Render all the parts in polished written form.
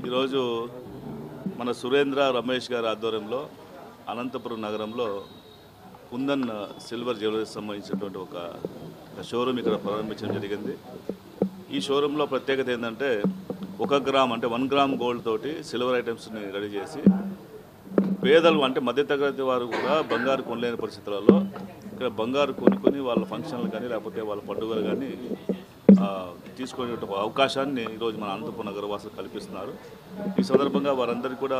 ఈరోజు మన సురేంద్ర రమేష్ గారి ఆధ్వర్యంలో అనంతపురం నగరంలో కుందన్ సిల్వర్ జ్యువెలరీకి సంబంధించినటువంటి ఒక షోరూమ్ ఇక్కడ ప్రారంభించడం జరిగింది. ఈ షోరూంలో ప్రత్యేకత ఏంటంటే 1 గ్రామ్ అంటే 1 గ్రామ్ గోల్డ్ తోటి సిల్వర్ ఐటమ్స్ని రెడీ చేసి పేదలు అంటే మధ్యతరగతి వారు కూడా బంగారు కొనలేని పరిస్థితులలో ఇక్కడ బంగారు కొనుక్కొని వాళ్ళ ఫంక్షన్లు కానీ లేకపోతే వాళ్ళ పండుగలు కానీ తీసుకునే అవకాశాన్ని ఈరోజు మన అనంతపురం నగరవాసులు కల్పిస్తున్నారు. ఈ సందర్భంగా వారందరికీ కూడా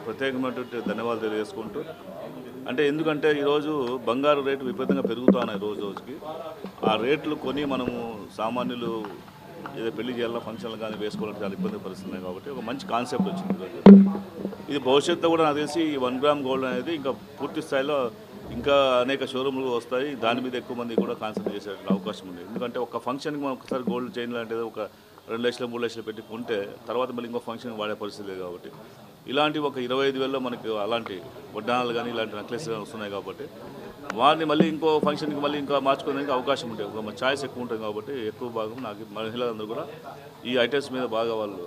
ప్రత్యేకమైనటువంటి ధన్యవాదాలు తెలియజేసుకుంటూ, అంటే ఎందుకంటే ఈరోజు బంగారు రేటు విపరీతంగా పెరుగుతున్నాయి రోజుకి. ఆ రేట్లు కొని మనము సామాన్యులు ఏదో పెళ్లి చేయాలన్నా ఫంక్షన్లు కానీ వేసుకోవాలంటే చాలా ఇబ్బంది పరిస్థితున్నాయి. కాబట్టి ఒక మంచి కాన్సెప్ట్ వచ్చింది ఈరోజు. ఇది భవిష్యత్తులో కూడా నాకు తెలిసి ఈ 1 గ్రామ్ గోల్డ్ అనేది ఇంకా పూర్తి స్థాయిలో ఇంకా అనేక షోరూమ్లు వస్తాయి. దాని మీద ఎక్కువ మంది కూడా కాన్సన్ట్రేట్ చేసే అవకాశం ఉంది. ఎందుకంటే ఒక ఫంక్షన్కి మనం ఒకసారి గోల్డ్ చైన్ లాంటిది ఒక 2 లక్షలు 3 లక్షలు పెట్టి కొంటే తర్వాత మళ్ళీ ఇంకో ఫంక్షన్కి వాడే పరిస్థితి లేదు. కాబట్టి ఇలాంటి ఒక 25,000లో మనకి అలాంటి వడ్డానాలు కానీ ఇలాంటి నెక్లెస్ కానీ వస్తున్నాయి. కాబట్టి వారిని మళ్ళీ ఇంకో ఫంక్షన్కి మళ్ళీ ఇంకా మార్చుకోవడానికి అవకాశం ఉంటుంది. ఒక చాయిస్ ఎక్కువ ఉంటుంది. కాబట్టి ఎక్కువ భాగం నాకు మహిళలందరూ కూడా ఈ ఐటమ్స్ మీద బాగా వాళ్ళు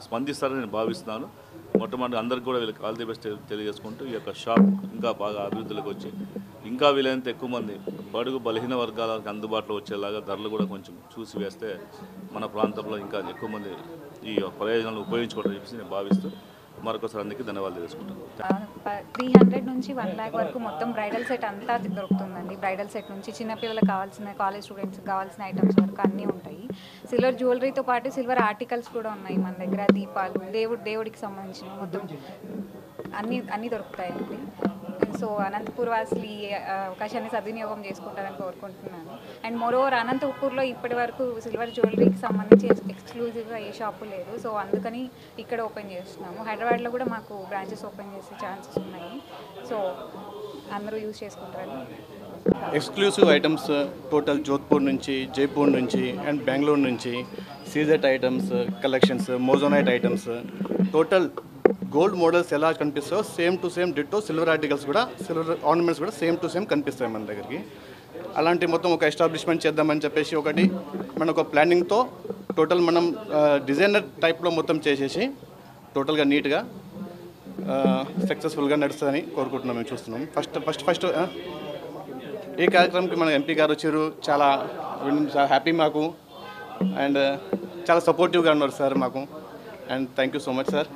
స్పందిస్తారని నేను భావిస్తున్నాను. మొట్టమొదటి అందరికీ కూడా వీళ్ళకి ఆల్ ది బెస్ట్ తెలియజేసుకుంటూ ఈ యొక్క షాప్ ఇంకా బాగా అభివృద్ధిలోకి వచ్చి ఇంకా వీలైనంత ఎక్కువ మంది బడుగు బలహీన వర్గాలకు అందుబాటులో వచ్చేలాగా ధరలు కూడా కొంచెం చూసి వేస్తే మన ప్రాంతంలో ఇంకా ఎక్కువ మంది ఈ ప్రయోజనాలను ఉపయోగించుకోవడం చెప్పేసి నేను భావిస్తూ మరొకసారి అందరికీ ధన్యవాదాలు తెలుసుకుంటాను. 300 నుంచి 1 lakh వరకు మొత్తం బ్రైడల్ సెట్ అంతా దొరుకుతుందండి. బ్రైడల్ సెట్ నుంచి చిన్నపిల్లలకు కావాల్సిన కాలేజ్ స్టూడెంట్స్కి కావాల్సిన ఐటమ్స్ వరకు అన్నీ ఉంటాయి. సిల్వర్ జ్యువెలరీతో పాటు సిల్వర్ ఆర్టికల్స్ కూడా ఉన్నాయి మన దగ్గర. దీపాలు, దేవుడికి సంబంధించిన మొత్తం అన్నీ దొరుకుతాయండి. సో అనంతపూర్ వాసులు ఈ అవకాశాన్ని సద్వినియోగం చేసుకుంటారని కోరుకుంటున్నాను. అండ్ మోరోవర్ అనంతపూర్లో ఇప్పటి వరకు సిల్వర్ జ్యువెలరీకి సంబంధించి ఎక్స్క్లూజివ్గా ఏ షాపు లేదు. సో అందుకని ఇక్కడ ఓపెన్ చేస్తున్నాము. హైదరాబాద్లో కూడా మాకు బ్రాంచెస్ ఓపెన్ చేసే ఛాన్సెస్ ఉన్నాయి. సో అందరూ యూజ్ చేసుకుంటారని. ఎక్స్క్లూసివ్ ఐటమ్స్ టోటల్ జోధ్పూర్ నుంచి, జైపూర్ నుంచి అండ్ బెంగళూరు నుంచి సీజెట్ ఐటమ్స్ కలెక్షన్స్, మోజోనైట్ ఐటమ్స్, టోటల్ గోల్డ్ మోడల్స్ ఎలా కనిపిస్తాయో same to same ditto silver articles కూడా, సిల్వర్ ఆర్నమెంట్స్ కూడా సేమ్ టు సేమ్ కనిపిస్తాయి మన దగ్గరికి. అలాంటి మొత్తం ఒక ఎస్టాబ్లిష్మెంట్ చేద్దామని చెప్పేసి ఒకటి మన ఒక ప్లానింగ్తో టోటల్ మనం డిజైనర్ టైప్లో మొత్తం చేసేసి టోటల్గా నీట్గా సక్సెస్ఫుల్గా నడుస్తుందని కోరుకుంటున్నాం. మేము చూస్తున్నాం. ఫస్ట్ ఈ కార్యక్రమంకి మన ఎంపీ గారు వచ్చారు. చాలా హ్యాపీ మాకు అండ్ చాలా సపోర్టివ్గా ఉన్నారు సార్ మాకు. And thank you so much sir.